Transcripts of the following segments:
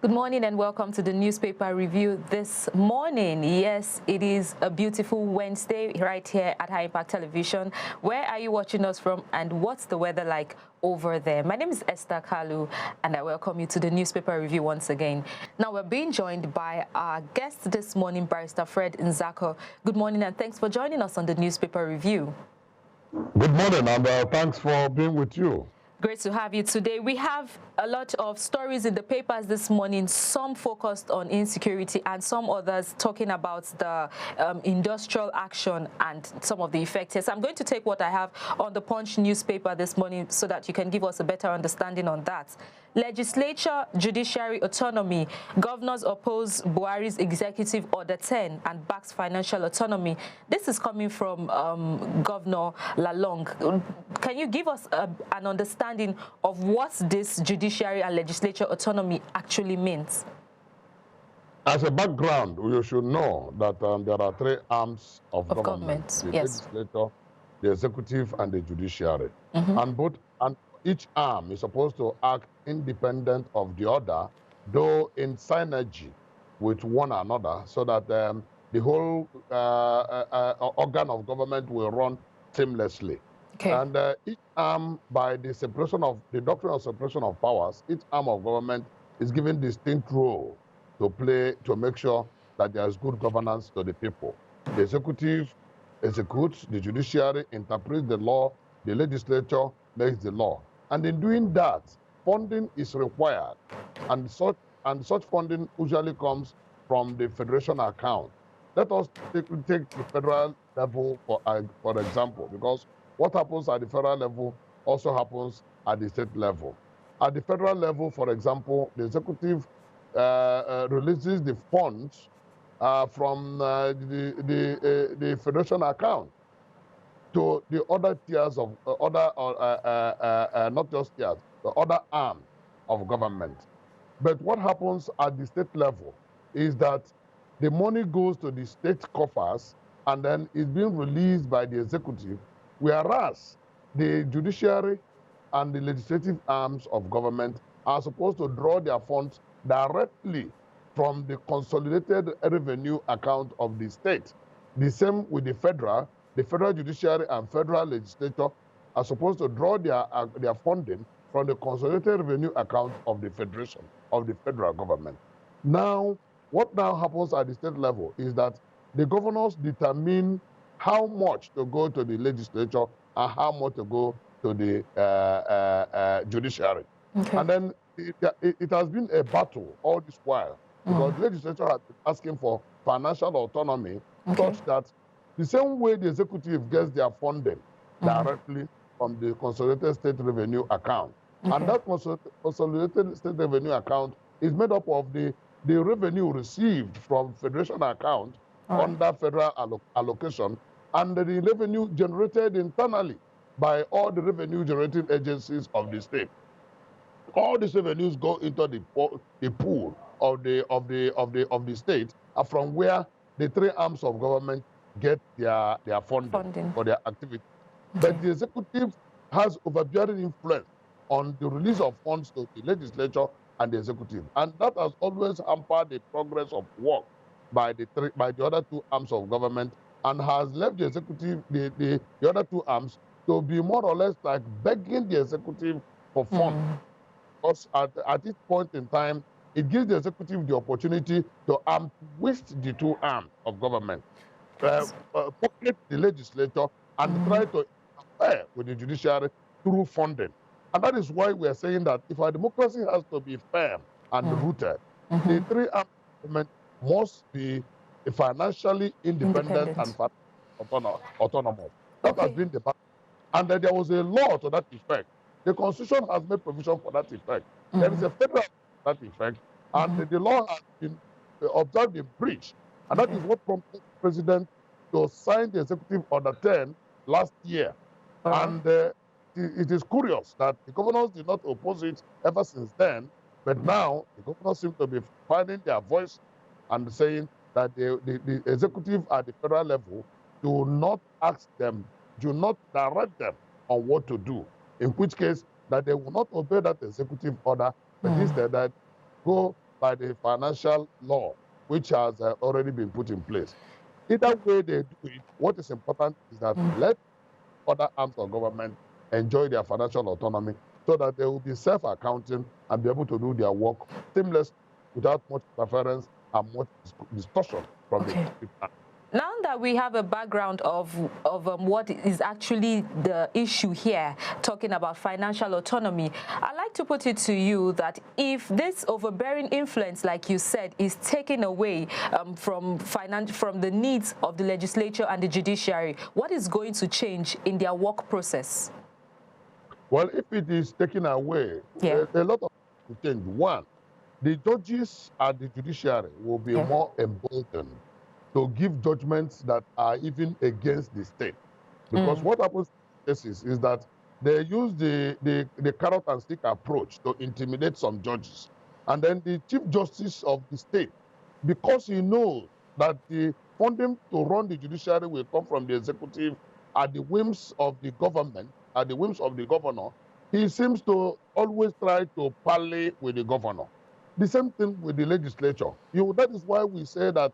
Good morning and welcome to the newspaper review this morning. Yes, it is a beautiful Wednesday right here at High Impact Television. Where are you watching us from and what's the weather like over there? My name is Esther Kalu and I welcome you to the newspaper review once again. Now we're being joined by our guest this morning, Barrister Fred Nzako. Good morning and thanks for joining us on the newspaper review. Good morning and thanks for being with you. Great to have you today. We have a lot of stories in the papers this morning, some focused on insecurity and some others talking about the industrial action and some of the effects. Yes, I'm going to take what I have on the Punch newspaper this morning so that you can give us a better understanding on that. Legislature, Judiciary Autonomy. Governors oppose Buhari's Executive Order 10 and backs financial autonomy. This is coming from Governor Lalong. Can you give us an understanding of what this judiciary and legislature autonomy actually means? As a background, you should know that there are three arms of government. The legislature, the executive, and the judiciary. And each arm is supposed to act independent of the other, though in synergy with one another, so that the whole organ of government will run seamlessly. Okay. And each arm, by the doctrine of separation of powers, each arm of government is given distinct role to play to make sure that there is good governance to the people. The executive executes, the judiciary interprets the law, the legislature makes the law. And in doing that, funding is required. And such funding usually comes from the federation account. Let us take the federal level, for example, because what happens at the federal level also happens at the state level. At the federal level, for example, the executive releases the funds from the federation account to the other tiers of not just tiers, the other arm of government. But what happens at the state level is that the money goes to the state coffers and then is being released by the executive, whereas the judiciary and the legislative arms of government are supposed to draw their funds directly from the consolidated revenue account of the state. The same with the federal judiciary and federal legislature are supposed to draw their funding from the consolidated revenue account of the federation, of the federal government. Now, what now happens at the state level is that the governors determine how much to go to the legislature and how much to go to the judiciary. Okay. And then it has been a battle all this while because the legislature has been asking for financial autonomy such that the same way the executive gets their funding directly from the consolidated state revenue account. And that consolidated state revenue account is made up of the revenue received from federation account under federal allocation and the revenue generated internally by all the revenue generating agencies of the state. All these revenues go into the pool of the state, from where the three arms of government get their funding for their activity. Okay. But the executive has overbearing influence on the release of funds to the legislature and the executive, and that has always hampered the progress of work by the other two arms of government, and has left the executive, the other two arms, to be more or less like begging the executive for funds. Because at this point in time, it gives the executive the opportunity to twist the two arms of government, pocket the legislature, and try to interfere with the judiciary through funding. And that is why we are saying that if our democracy has to be firm and rooted, the three arms of government must be financially independent and autonomous. That has been the battle. And there was a law to that effect. The Constitution has made provision for that effect. There is a federal law to that effect, and the law has been observed in breach. And that is what prompted the president to sign the Executive Order 10 last year. And it is curious that the governors did not oppose it ever since then, but now the governors seem to be finding their voice and saying that the executive at the federal level do not ask them, do not direct them on what to do, in which case that they will not obey that executive order, but instead that go by the financial law, which has already been put in place. Either way they do it, what is important is that let other arms of government enjoy their financial autonomy so that they will be self-accounting and be able to do their work seamlessly without much interference and much distortion from the people. Now that we have a background of what is actually the issue here, talking about financial autonomy, I'd like to put it to you that if this overbearing influence, like you said, is taken away from the needs of the legislature and the judiciary, what is going to change in their work process? Well, if it is taken away, a lot of things will change. One, the judges at the judiciary will be more emboldened to give judgments that are even against the state. Because what happens in cases is that they use the carrot and stick approach to intimidate some judges. And then the Chief Justice of the state, because he knows that the funding to run the judiciary will come from the executive at the whims of the government, at the whims of the governor, he seems to always try to parley with the governor. The same thing with the legislature. That is why we say that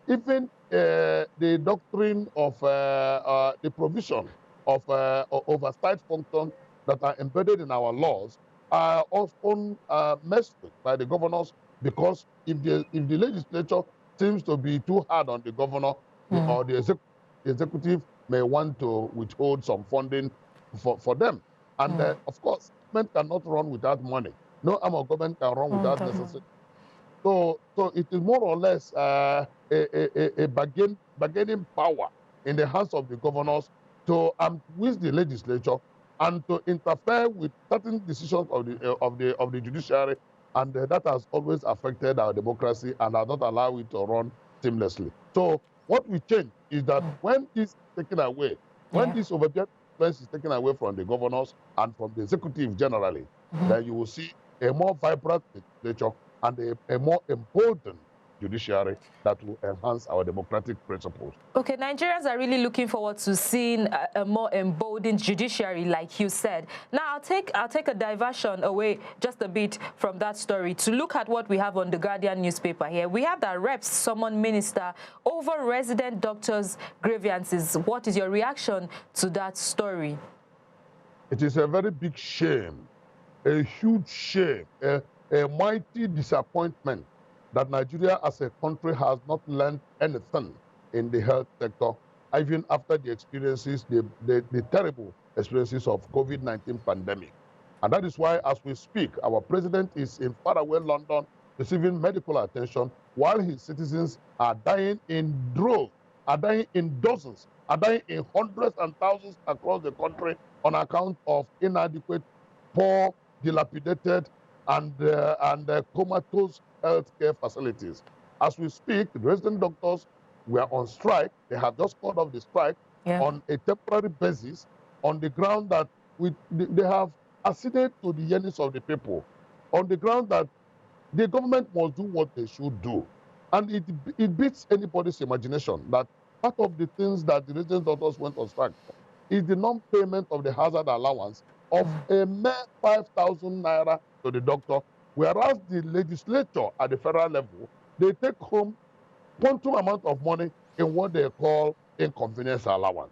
even the doctrine of the provision of oversight functions that are embedded in our laws are often messed with by the governors, because if the legislature seems to be too hard on the governor, or the executive may want to withhold some funding for them. And of course, government cannot run without money. No arm of government can run without necessary. So it is more or less a bargaining power in the hands of the governors to with the legislature and to interfere with certain decisions of the judiciary, and that has always affected our democracy and has not allowed it to run seamlessly. So what we change is that when this is taken away, when this overbearing influence is taken away from the governors and from the executive generally, then you will see a more vibrant legislature and a more emboldened judiciary that will enhance our democratic principles. Okay, Nigerians are really looking forward to seeing a more emboldened judiciary, like you said. Now, I'll take a diversion away just a bit from that story to look at what we have on the Guardian newspaper here. We have that reps summon minister over resident doctors' grievances. What is your reaction to that story? It is a very big shame, a huge shame, a mighty disappointment that Nigeria as a country has not learned anything in the health sector, even after the experiences, the terrible experiences of COVID-19 pandemic. And that is why, as we speak, our president is in faraway London receiving medical attention, while his citizens are dying in droves, are dying in dozens, are dying in hundreds and thousands across the country on account of inadequate, poor, dilapidated, and comatose healthcare facilities. As we speak, the resident doctors were on strike. They have just called off the strike on a temporary basis on the ground that they have acceded to the yearnings of the people, on the ground that the government must do what they should do. And it beats anybody's imagination that part of the things that the resident doctors went on strike for is the non-payment of the hazard allowance of a mere 5,000 naira to the doctor, whereas the legislature at the federal level, they take home quantum amount of money in what they call inconvenience allowance.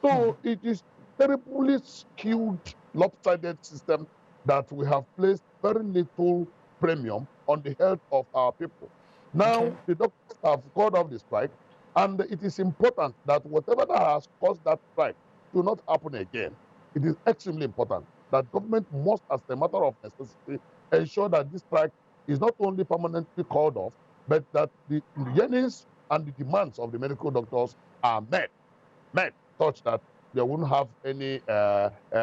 So it is terribly skewed, lopsided system that we have placed very little premium on the health of our people. Now, the doctors have called off the strike, and it is important that whatever that has caused that strike do not happen again. It is extremely important that government must, as a matter of necessity, ensure that this strike is not only permanently called off, but that the yearnings and the demands of the medical doctors are met such that there wouldn't have any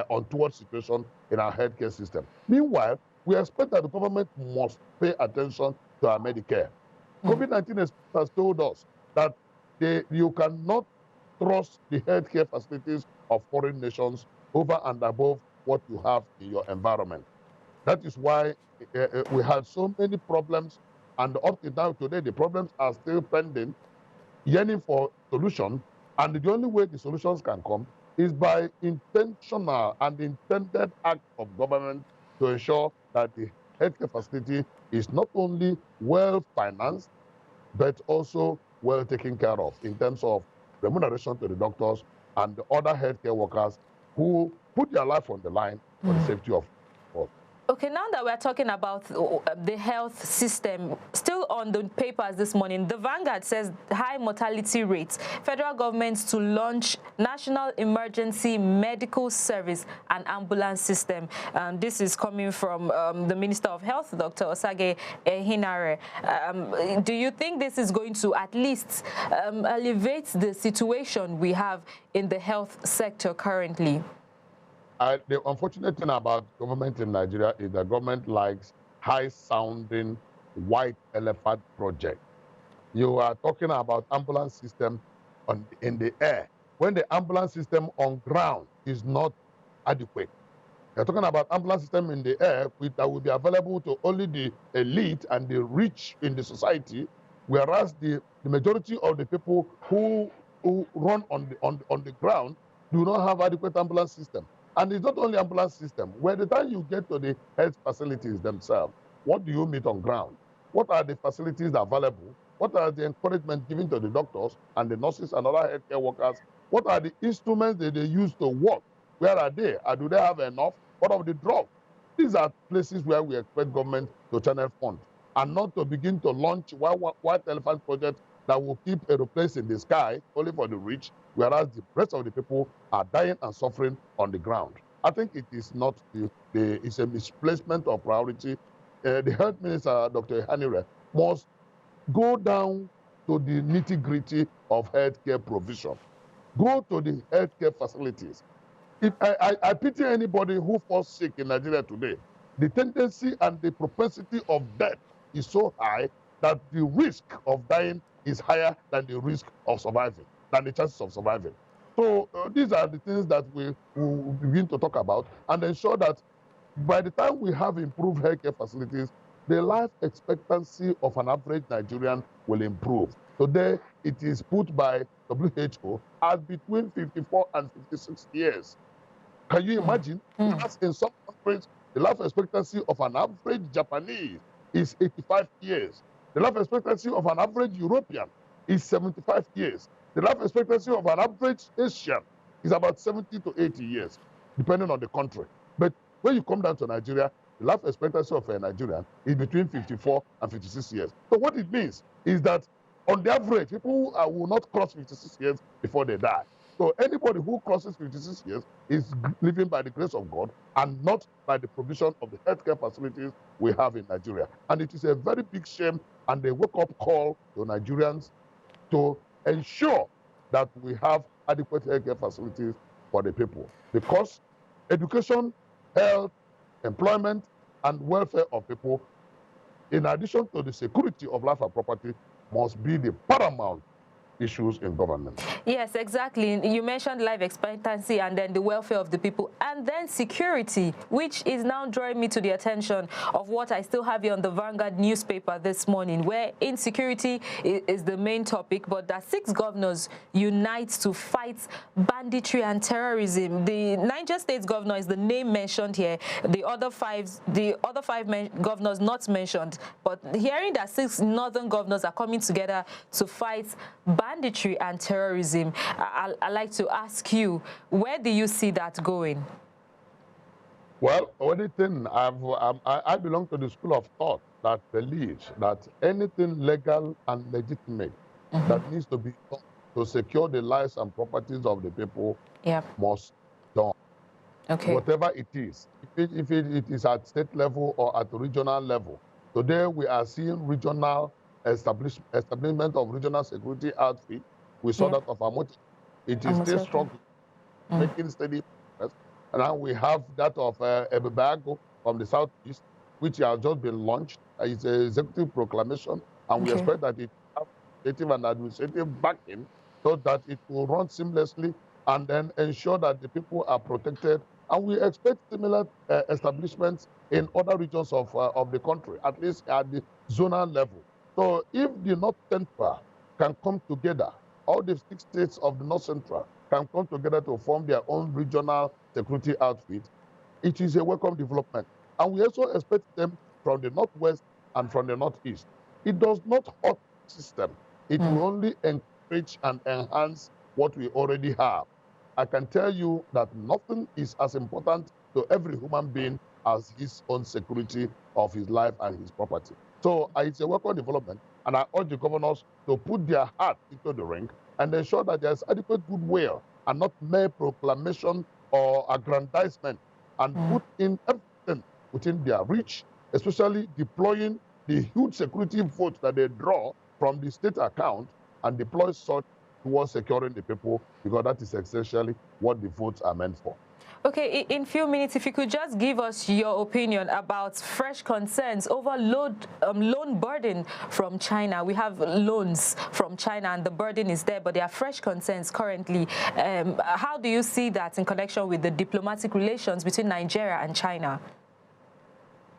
untoward situation in our healthcare system. Meanwhile, we expect that the government must pay attention to our Medicare. COVID-19 has told us that you cannot trust the healthcare facilities of foreign nations over and above what you have in your environment. That is why we had so many problems, and up to now today, the problems are still pending, yearning for solution. And the only way the solutions can come is by intentional and intended act of government to ensure that the healthcare facility is not only well financed, but also well taken care of in terms of remuneration to the doctors and the other healthcare workers who put their life on the line for the safety of all. Okay, now that we're talking about the health system, still on the papers this morning, the Vanguard says high mortality rates, federal government to launch National Emergency Medical Service and Ambulance System. This is coming from the Minister of Health, Dr. Osage Ehinare. Do you think this is going to at least elevate the situation we have in the health sector currently? The unfortunate thing about government in Nigeria is that government likes high-sounding white elephant project. You are talking about ambulance system in the air, when the ambulance system on ground is not adequate. You're talking about ambulance system in the air that will be available to only the elite and the rich in the society, whereas the majority of the people who run on the ground do not have adequate ambulance system. And it's not only ambulance system. By the time you get to the health facilities themselves, what do you meet on ground? What are the facilities available? What are the encouragement given to the doctors and the nurses and other healthcare workers? What are the instruments that they use to work? Where are they? Do they have enough? What of the drugs? These are places where we expect government to channel funds and not to begin to launch white elephant projects that will keep aeroplanes in the sky only for the rich, whereas the rest of the people are dying and suffering on the ground. I think it is not it's a misplacement of priority. The health minister, Dr. Ehinare, must go down to the nitty-gritty of healthcare provision. Go to the healthcare facilities. I pity anybody who falls sick in Nigeria today. The tendency and the propensity of death is so high that the risk of dying is higher than the risk of surviving, than the chances of surviving. So these are the things that we will begin to talk about and ensure that by the time we have improved healthcare facilities, the life expectancy of an average Nigerian will improve. Today, it is put by WHO as between 54 and 56 years. Can you imagine? As in some countries, the life expectancy of an average Japanese is 85 years. The life expectancy of an average European is 75 years. The life expectancy of an average Asian is about 70 to 80 years, depending on the country. But when you come down to Nigeria, the life expectancy of a Nigerian is between 54 and 56 years. So what it means is that on the average, people will not cross 56 years before they die. So anybody who crosses 56 years is living by the grace of God and not by the provision of the healthcare facilities we have in Nigeria. And it is a very big shame and a wake-up call to Nigerians to ensure that we have adequate healthcare facilities for the people. Because education, health, employment, and welfare of people, in addition to the security of life and property, must be the paramount issues in government. Yes, exactly. You mentioned life expectancy and then the welfare of the people and then security, which is now drawing me to the attention of what I still have here on the Vanguard newspaper this morning, where insecurity is the main topic, but that 6 governors unite to fight banditry and terrorism. The Niger State governor is the name mentioned here. The other five governors not mentioned, but hearing that 6 northern governors are coming together to fight banditry and terrorism, I'd like to ask you, where do you see that going? Well, anything, I belong to the school of thought that believes that anything legal and legitimate that needs to be done to secure the lives and properties of the people must be done. Okay. Whatever it is, if it is at state level or at regional level. Today, we are seeing regional establishment of regional security outfit. We saw that of Amoti. It is still struggling, making steady progress. And now we have that of Ebebago from the southeast, which has just been launched. It's an executive proclamation, and we expect that it will have legislative and administrative backing so that it will run seamlessly and then ensure that the people are protected. And we expect similar establishments in other regions of the country, at least at the zonal level. So if the North Central can come together, all the 6 states of the North Central can come together to form their own regional security outfit, it is a welcome development. And we also expect them from the northwest and from the northeast. It does not hurt the system. It will only encourage and enhance what we already have. I can tell you that nothing is as important to every human being as his own security of his life and his property. So it's a welcome development, and I urge the governors to put their heart into the ring and ensure that there's adequate goodwill and not mere proclamation or aggrandizement, and put in everything within their reach, especially deploying the huge security votes that they draw from the state account and deploy such towards securing the people, because that is essentially what the votes are meant for. Okay, in few minutes, if you could just give us your opinion about fresh concerns over loan burden from China. We have loans from China and the burden is there, but there are fresh concerns currently. How do you see that in connection with the diplomatic relations between Nigeria and China?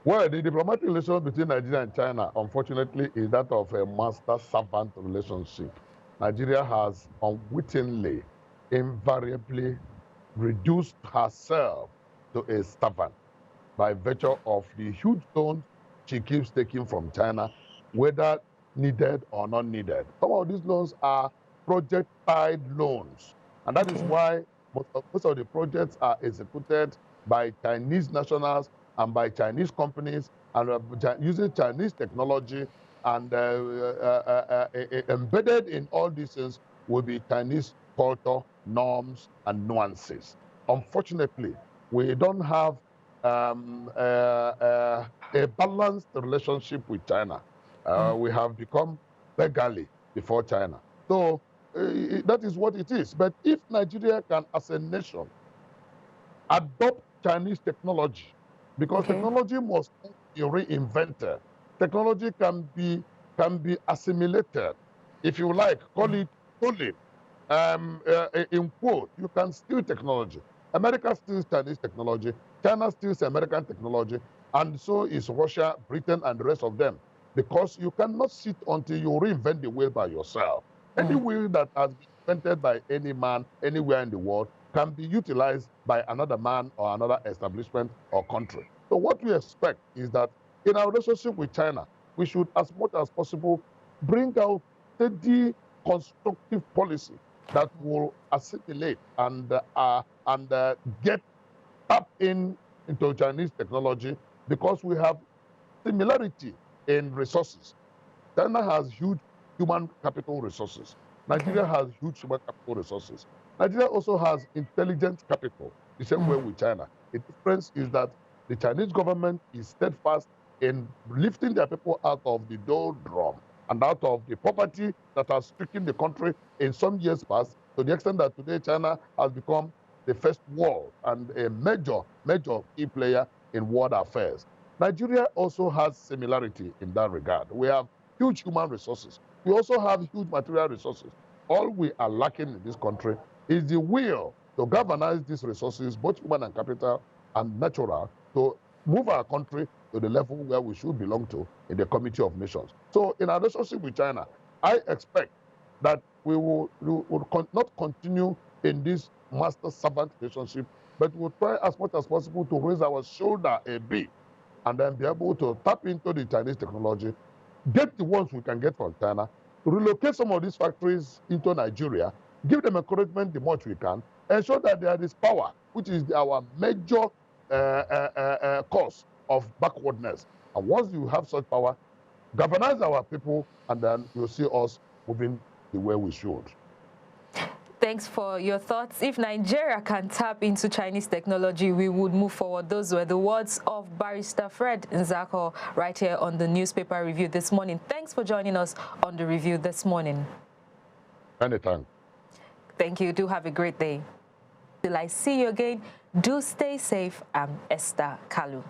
Well, the diplomatic relations between Nigeria and China, unfortunately, is that of a master-servant relationship. Nigeria has unwittingly, invariably reduced herself to a servant by virtue of the huge loans she keeps taking from China, whether needed or not needed. Some of these loans are project-tied loans, and that is why most of the projects are executed by Chinese nationals and by Chinese companies, and using Chinese technology, and embedded in all these things will be Chinese culture, norms, and nuances. Unfortunately, we don't have a balanced relationship with China. We have become beggarly before China. So that is what it is. But if Nigeria can, as a nation, adopt Chinese technology, because technology must be reinvented. Technology can be assimilated, if you like, call it stolen. In quote, you can steal technology. America steals Chinese technology, China steals American technology, and so is Russia, Britain, and the rest of them. Because you cannot sit until you reinvent the wheel by yourself. Any wheel that has been invented by any man anywhere in the world can be utilized by another man or another establishment or country. So what we expect is that in our relationship with China, we should, as much as possible, bring out steady, constructive policy that will assimilate and get tapped into Chinese technology, because we have similarity in resources. China has huge human capital resources. Nigeria has huge human capital resources. Nigeria also has intelligent capital, the same way with China. The difference is that the Chinese government is steadfast in lifting their people out of the doldrum and out of the poverty that has stricken the country in some years past, to the extent that today China has become the first world and a major key player in world affairs. Nigeria also has similarity in that regard. We have huge human resources. We also have huge material resources. All we are lacking in this country is the will to galvanize these resources, both human and capital and natural, to move our country to the level where we should belong to in the Committee of Nations. So in our relationship with China, I expect that we will not continue in this master-servant relationship, but we'll try as much as possible to raise our shoulder a bit and then be able to tap into the Chinese technology, get the ones we can get from China, relocate some of these factories into Nigeria, give them encouragement the much we can, ensure that there is power, which is our major cause of backwardness. And once you have such power, galvanize our people, and then you'll see us moving the way we should. Thanks for your thoughts. If Nigeria can tap into Chinese technology, we would move forward. Those were the words of Barrister Fred Nzako right here on the Newspaper Review this morning. Thanks for joining us on the review this morning. Anytime. Thank you. Do have a great day. Till I see you again, do stay safe. I'm Esther Kalu.